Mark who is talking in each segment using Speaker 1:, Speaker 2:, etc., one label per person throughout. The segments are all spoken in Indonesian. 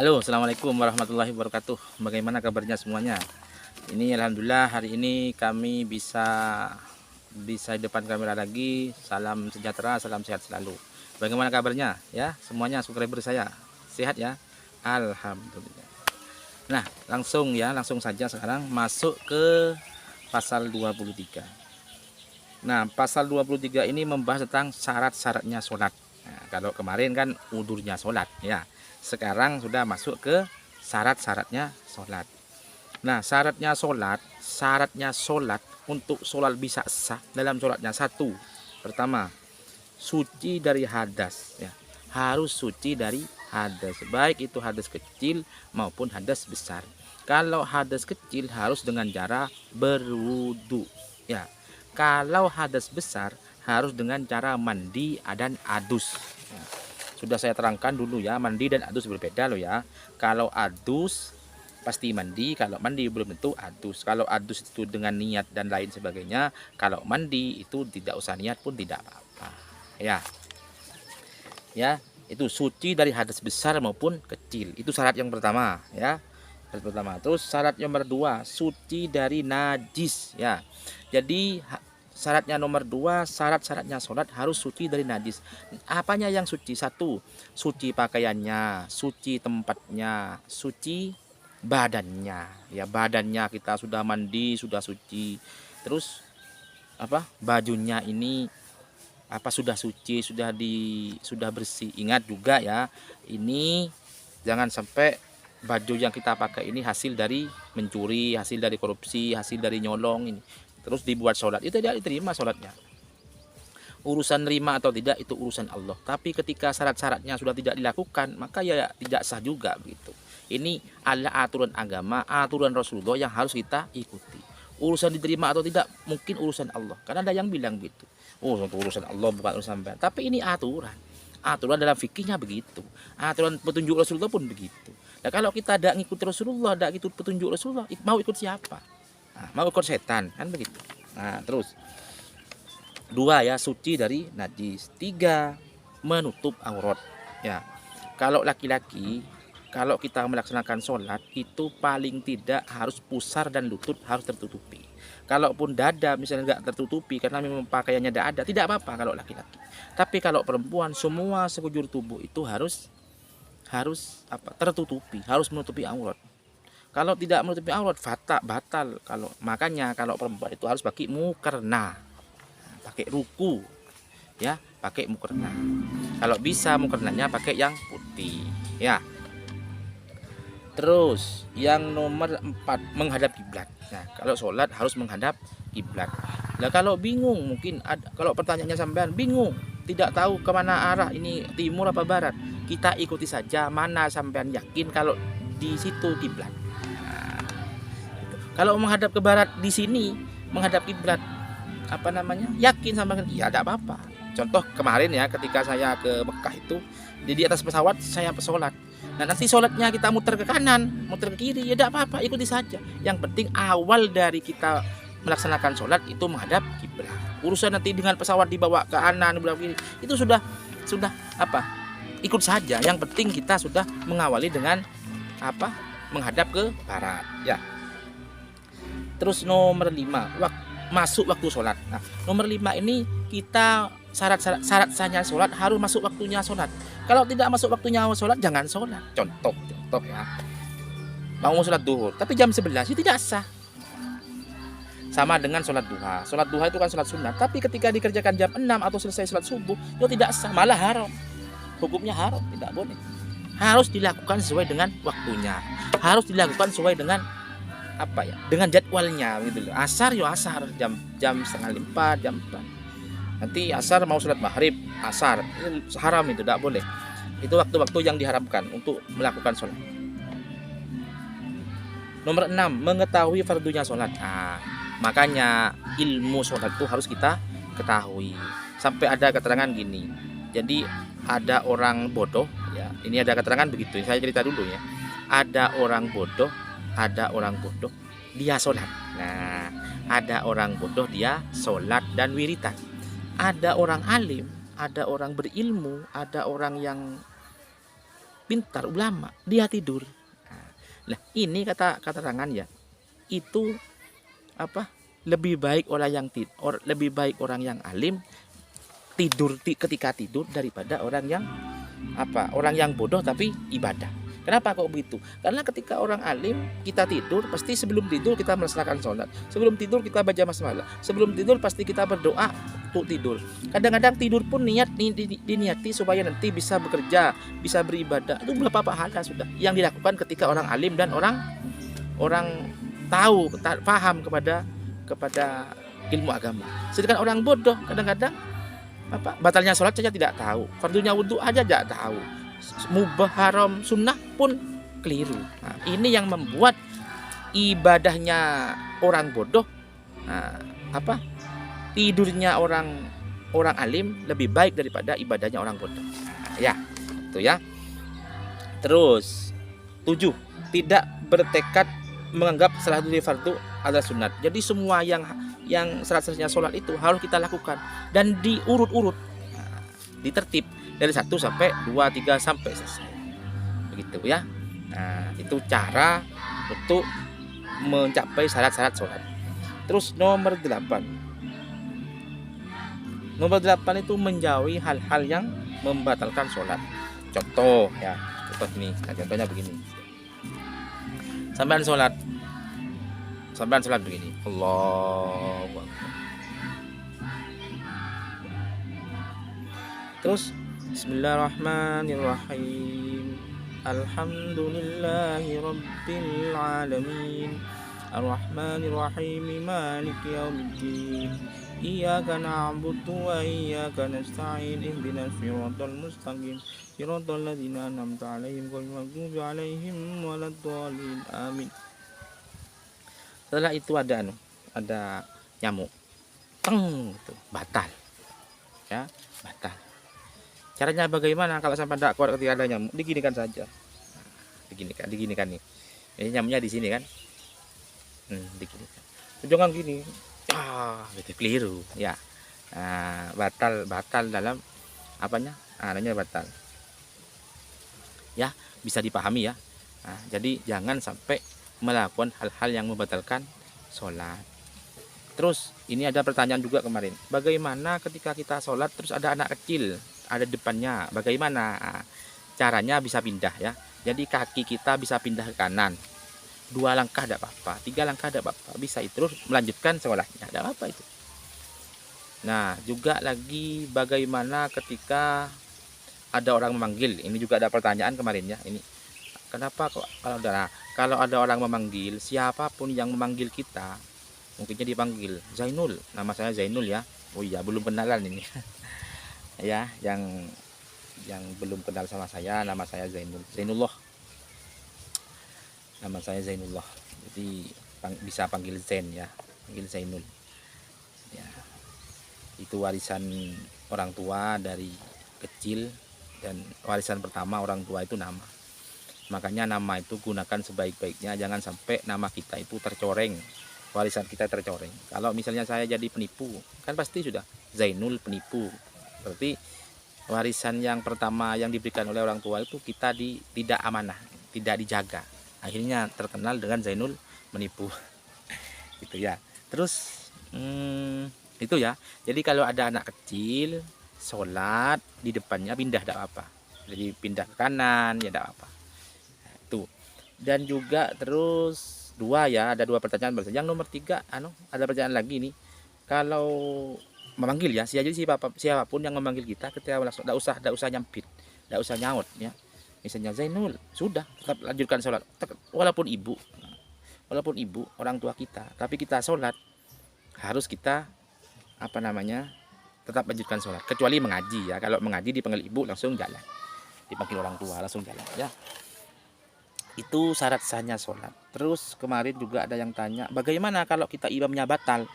Speaker 1: Halo, assalamualaikum warahmatullahi wabarakatuh. Bagaimana kabarnya semuanya? Ini alhamdulillah hari ini kami bisa di depan kamera lagi. Salam sejahtera, salam sehat selalu. Bagaimana kabarnya ya? Semuanya subscriber saya sehat ya? Alhamdulillah. Nah, langsung saja sekarang masuk ke pasal 23. Nah, pasal 23 ini membahas tentang syarat-syaratnya sholat. Nah, kalau kemarin kan udurnya sholat ya. Sekarang sudah masuk ke syarat-syaratnya sholat. Nah, syaratnya sholat untuk sholat bisa sah dalam sholatnya satu. Pertama, suci dari hadas ya. Harus suci dari hadas, baik itu hadas kecil maupun hadas besar. Kalau hadas kecil harus dengan cara berwudu ya. Kalau hadas besar harus dengan cara mandi dan adus. Ya, sudah saya terangkan dulu ya, mandi dan adus berbeda loh ya. Kalau adus pasti mandi, kalau mandi belum tentu adus. Kalau adus itu dengan niat dan lain sebagainya, kalau mandi itu tidak usah niat pun tidak apa-apa. Ya. Ya, itu suci dari hadas besar maupun kecil. Itu syarat yang pertama ya. Syarat pertama. Terus syarat nomor 2, suci dari najis ya. Jadi syaratnya nomor 2, syarat-syaratnya sholat harus suci dari najis. Apanya yang suci? Satu, suci pakaiannya, suci tempatnya, suci badannya. Ya, badannya kita sudah mandi, sudah suci. Terus bajunya ini sudah suci, sudah bersih. Ingat juga ya, ini jangan sampai baju yang kita pakai ini hasil dari mencuri, hasil dari korupsi, hasil dari nyolong ini. Terus dibuat sholat, itu tidak diterima sholatnya. Urusan nerima atau tidak itu urusan Allah. Tapi ketika syarat-syaratnya sudah tidak dilakukan, maka ya tidak sah juga begitu. Ini adalah aturan agama, aturan Rasulullah yang harus kita ikuti. Urusan diterima atau tidak mungkin urusan Allah. Karena ada yang bilang gitu. Oh, urusan Allah bukan urusan sampean. Tapi ini aturan. Aturan dalam fikihnya begitu. Aturan petunjuk Rasulullah pun begitu. Nah, kalau kita tidak ngikut Rasulullah, tidak ikut petunjuk Rasulullah, mau ikut siapa? Nah, mau ikut setan, kan begitu. Nah, terus 2 ya, suci dari najis. 3, menutup aurat. Ya. Kalau laki-laki, kalau kita melaksanakan sholat itu paling tidak harus pusar dan lutut harus tertutupi. Kalaupun dada misalnya nggak tertutupi karena memang pakaiannya tidak apa-apa kalau laki-laki. Tapi kalau perempuan semua sekujur tubuh itu harus tertutupi, harus menutupi aurat. Kalau tidak menutupi aurat batal. Kalau makanya kalau perempuan itu harus pakai mukerna, pakai ruku, ya, pakai mukerna. Kalau bisa mukernanya pakai yang putih, ya. Terus yang nomor 4, menghadap kiblat. Nah, kalau sholat harus menghadap kiblat. Nah, kalau bingung mungkin kalau pertanyaannya sampean bingung, tidak tahu kemana arah ini, timur apa barat, kita ikuti saja mana sampean yakin kalau di situ kiblat. Nah, gitu. Kalau menghadap ke barat di sini menghadap kiblat yakin sampean, ya tidak apa-apa. Contoh kemarin ya, ketika saya ke Mekah itu di atas pesawat saya sholat. Nah, nanti sholatnya kita muter ke kanan, muter ke kiri, ya tidak apa-apa, ikuti saja. Yang penting awal dari kita melaksanakan sholat itu menghadap kiblat. Urusan nanti dengan pesawat dibawa ke kanan, dibawa ke kiri, itu sudah ikut saja. Yang penting kita sudah mengawali dengan menghadap ke barat. Ya. Terus nomor 5, masuk waktu sholat. Nah, nomor 5 ini kita syarat sahnya sholat harus masuk waktunya sholat. Kalau tidak masuk waktunya sholat jangan sholat. Contoh ya, mau sholat duhur tapi jam 11 itu tidak sah. Sama dengan sholat duha. Sholat duha itu kan sholat sunat, tapi ketika dikerjakan jam 6 atau selesai sholat subuh itu tidak sah, malah haram. Hukumnya haram, tidak boleh. Harus dilakukan sesuai dengan waktunya, harus dilakukan sesuai dengan dengan jadwalnya gitu loh. Asar jam setengah 4, jam 4. Nanti asar mau sholat maghrib, asar haram, itu tidak boleh. Itu waktu-waktu yang diharamkan untuk melakukan sholat. Nomor 6, mengetahui fardunya sholat. Nah, makanya ilmu sholat itu harus kita ketahui. Sampai ada keterangan gini. Jadi ada orang bodoh ya. Ini ada keterangan begitu. Saya cerita dulu ya. Ada orang bodoh dia sholat. Nah, ada orang bodoh dia sholat dan wiritan. Ada orang alim, ada orang berilmu, ada orang yang pintar ulama, dia tidur. Nah, ini kata terangan ya, itu apa, lebih baik lebih baik orang yang alim tidur ketika tidur daripada orang yang bodoh tapi ibadah. Kenapa kok begitu? Karena ketika orang alim kita tidur, pasti sebelum tidur kita melaksanakan sholat, sebelum tidur kita baca basmalah, sebelum tidur pasti kita berdoa untuk tidur. Kadang-kadang tidur pun diniati supaya nanti bisa bekerja, bisa beribadah. Itu berapa pahala sudah yang dilakukan ketika orang alim dan orang tahu, paham kepada ilmu agama. Sedangkan orang bodoh kadang-kadang batalnya sholat saja tidak tahu, fardunya wudhu aja tidak tahu, mubah haram sunnah pun keliru. Nah, ini yang membuat ibadahnya orang bodoh, tidurnya orang alim lebih baik daripada ibadahnya orang bodoh. Ya, itu ya. Terus 7, tidak bertekad menganggap salah satu fardu adalah sunat. Jadi semua yang syarat-syaratnya sholat itu harus kita lakukan dan diurut-urut, ditertib dari 1 sampai 2, 3 sampai selesai. Begitu ya. Nah, itu cara untuk mencapai syarat-syarat sholat. Terus nomor 8. Nomor 8 itu menjauhi hal-hal yang membatalkan sholat. Contoh ya, ini. Nah, contohnya begini. Sampai sholat begini, Allahu Akbar. Terus Bismillahirrahmanirrahim. Alhamdulillahi rabbil alamin. Arrahmanirrahim. Maliki yaumiddin. Iyyaka na'budu wa iyyaka nasta'in. Ihdinas siratal mustaqim. Siratal ladzina an'amta 'alaihim ghairil maghdubi 'alaihim waladdallin. Amin. Setelah itu ada nyamuk. Itu batal. Ya, batal. Caranya bagaimana kalau sampai tidak kuat ketika ada nyamuk? Diginikan saja. Diginikan nih. Ini nyamuknya di sini kan? Diginikan. Jangan gini. Gitu keliru ya. Batal dalam apanya? Namanya batal. Ya, bisa dipahami ya. Jadi jangan sampai melakukan hal-hal yang membatalkan sholat. Terus ini ada pertanyaan juga kemarin, bagaimana ketika kita sholat terus ada anak kecil ada depannya, bagaimana caranya bisa pindah ya? Jadi kaki kita bisa pindah ke kanan, 2 langkah tidak apa-apa, 3 langkah tidak apa-apa, bisa itu terus melanjutkan sholatnya, tidak apa-apa itu. Nah, juga lagi bagaimana ketika ada orang memanggil, ini juga ada pertanyaan kemarin ya, ini kenapa kok kalau ada orang memanggil, siapapun yang memanggil kita, mungkinnya dipanggil Zainul, nama saya Zainul ya. Oh iya, belum kenalan ini. Ya, yang belum kenal sama saya, nama saya Zainullah. Nama saya Zainullah. Jadi bisa panggil Zain ya, panggil Zainul. Ya. Itu warisan orang tua dari kecil, dan warisan pertama orang tua itu nama. Makanya nama itu gunakan sebaik-baiknya, jangan sampai nama kita itu tercoreng, warisan kita tercoreng. Kalau misalnya saya jadi penipu, kan pasti sudah Zainul penipu. Berarti warisan yang pertama yang diberikan oleh orang tua itu kita tidak amanah, tidak dijaga. Akhirnya terkenal dengan Zainul menipu. Gitu ya. Terus itu ya. Jadi kalau ada anak kecil sholat di depannya pindah tidak apa. Jadi pindah ke kanan ya tidak apa. Tuh. Dan juga terus 2 ya, ada 2 pertanyaan. Yang nomor 3 ada pertanyaan lagi nih. Kalau memanggil ya, siapapun yang memanggil kita ketika tidak usah nyampit, tidak usah nyaut ya. Misalnya Zainul, sudah tetap lanjutkan sholat. Walaupun ibu orang tua kita, tapi kita sholat harus kita tetap lanjutkan sholat. Kecuali mengaji ya, kalau mengaji dipanggil ibu langsung jalan, dipanggil orang tua langsung jalan ya. Itu syarat sahnya sholat. Terus kemarin juga ada yang tanya, bagaimana kalau kita imamnya batal?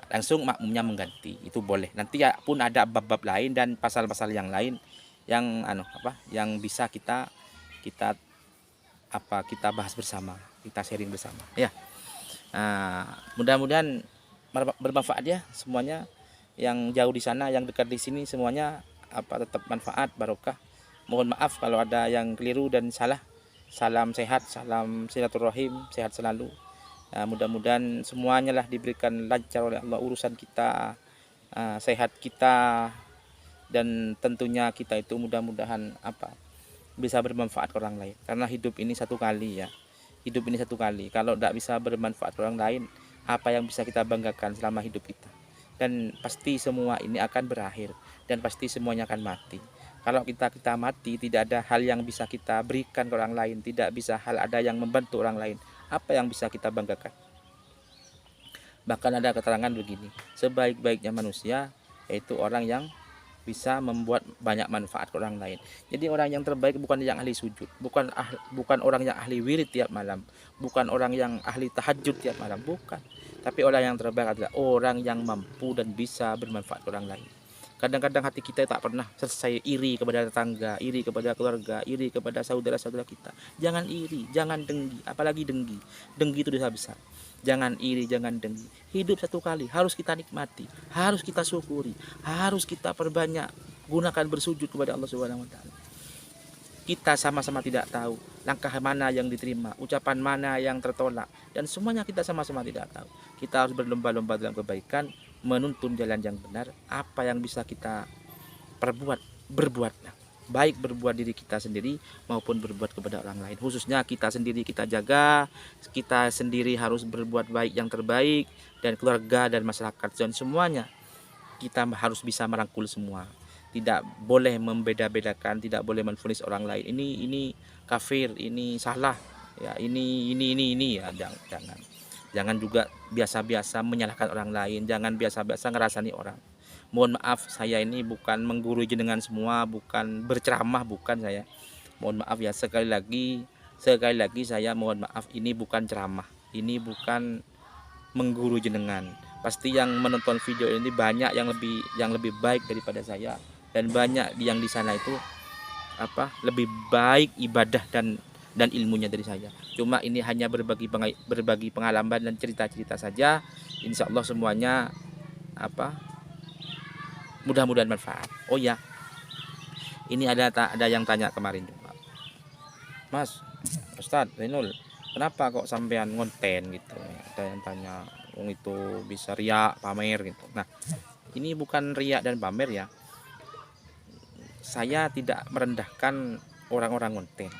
Speaker 1: Langsung makmumnya mengganti, itu boleh. Nanti ya pun ada bab-bab lain dan pasal-pasal yang lain yang yang bisa kita bahas bersama, kita sharing bersama ya. Mudah-mudahan bermanfaat ya semuanya, yang jauh di sana, yang dekat di sini, semuanya tetap manfaat, barokah. Mohon maaf kalau ada yang keliru dan salah. Salam sehat, salam silaturahim, sehat selalu. Mudah-mudahan semuanya lah diberikan lancar oleh Allah, urusan kita, sehat kita, dan tentunya kita itu mudah-mudahan bisa bermanfaat ke orang lain. Karena hidup ini satu kali ya. Hidup ini satu kali. Kalau tidak bisa bermanfaat ke orang lain, apa yang bisa kita banggakan selama hidup kita? Dan pasti semua ini akan berakhir, dan pasti semuanya akan mati. Kalau kita mati, tidak ada hal yang bisa kita berikan ke orang lain, tidak bisa ada yang membantu orang lain. Apa yang bisa kita banggakan? Bahkan ada keterangan begini, sebaik-baiknya manusia yaitu orang yang bisa membuat banyak manfaat ke orang lain. Jadi orang yang terbaik bukan yang ahli sujud, bukan orang yang ahli wirid tiap malam, bukan orang yang ahli tahajud tiap malam, bukan. Tapi orang yang terbaik adalah orang yang mampu dan bisa bermanfaat ke orang lain. Kadang-kadang hati kita tak pernah selesai iri kepada tetangga, iri kepada keluarga, iri kepada saudara-saudara kita. Jangan iri, jangan dengki, apalagi dengki. Dengki itu dosa besar. Jangan iri, jangan dengki. Hidup satu kali, harus kita nikmati, harus kita syukuri, harus kita perbanyak gunakan bersujud kepada Allah Subhanahu wa taala. Kita sama-sama tidak tahu langkah mana yang diterima, ucapan mana yang tertolak, dan semuanya kita sama-sama tidak tahu. Kita harus berlomba-lomba dalam kebaikan, menuntun jalan yang benar. Apa yang bisa kita berbuatlah. Baik berbuat diri kita sendiri maupun berbuat kepada orang lain. Khususnya kita sendiri kita jaga, kita sendiri harus berbuat baik yang terbaik, dan keluarga dan masyarakat dan semuanya kita harus bisa merangkul semua. Tidak boleh membeda-bedakan, tidak boleh menvonis orang lain. Ini kafir, ini salah, ya ini ya, jangan. Jangan juga biasa-biasa menyalahkan orang lain, jangan biasa-biasa ngerasani orang. Mohon maaf, saya ini bukan menggurui jenengan semua, bukan berceramah, bukan saya. Mohon maaf ya, sekali lagi saya mohon maaf, ini bukan ceramah, ini bukan menggurui jenengan. Pasti yang menonton video ini banyak yang lebih baik daripada saya, dan banyak yang di sana itu lebih baik ibadah dan ilmunya dari saya. Cuma ini hanya berbagi pengalaman dan cerita-cerita saja. Insya Allah semuanya mudah-mudahan manfaat. Oh ya, ini ada yang tanya kemarin juga, Mas Ustadz Zainul, kenapa kok sampean ngonten gitu? Ada yang tanya, itu bisa riak pamer gitu. Nah, ini bukan riak dan pamer ya. Saya tidak merendahkan orang-orang ngonten.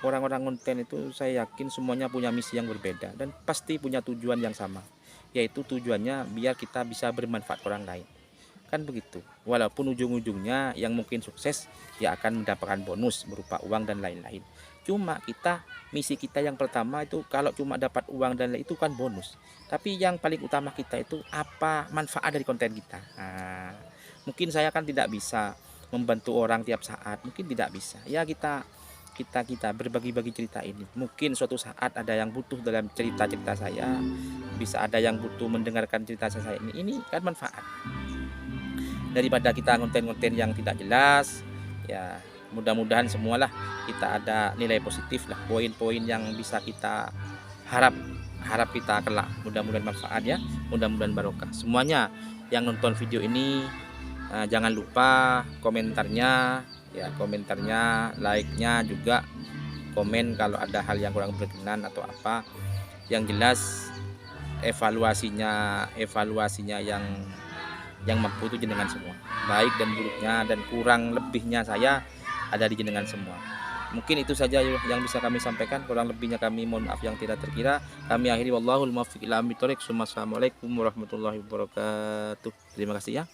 Speaker 1: Orang-orang konten itu saya yakin semuanya punya misi yang berbeda dan pasti punya tujuan yang sama, yaitu tujuannya biar kita bisa bermanfaat orang lain, kan begitu. Walaupun ujung-ujungnya yang mungkin sukses dia akan mendapatkan bonus berupa uang dan lain-lain. Cuma misi kita yang pertama itu, kalau cuma dapat uang dan lain itu kan bonus, tapi yang paling utama kita itu apa manfaat dari konten kita. Mungkin saya kan tidak bisa membantu orang tiap saat, mungkin tidak bisa ya. Kita berbagi-bagi cerita ini. Mungkin suatu saat ada yang butuh dalam cerita-cerita saya, bisa ada yang butuh mendengarkan cerita saya ini. Ini kan manfaat. Daripada kita konten-konten yang tidak jelas, ya mudah-mudahan semualah kita ada nilai positif lah, poin-poin yang bisa kita harap kita kelak. Mudah-mudahan manfaat ya, mudah-mudahan barokah. Semuanya yang nonton video ini jangan lupa komentarnya, like-nya juga komen kalau ada hal yang kurang berkenan atau apa. Yang jelas evaluasinya yang mampu itu jenengan semua. Baik dan buruknya dan kurang lebihnya saya ada di jenengan semua. Mungkin itu saja yang bisa kami sampaikan. Kurang lebihnya kami mohon maaf yang tidak terkira. Kami akhiri, wallahul muwaffiq ila aqwamit thoriq. Assalamualaikum warahmatullahi wabarakatuh. Terima kasih ya.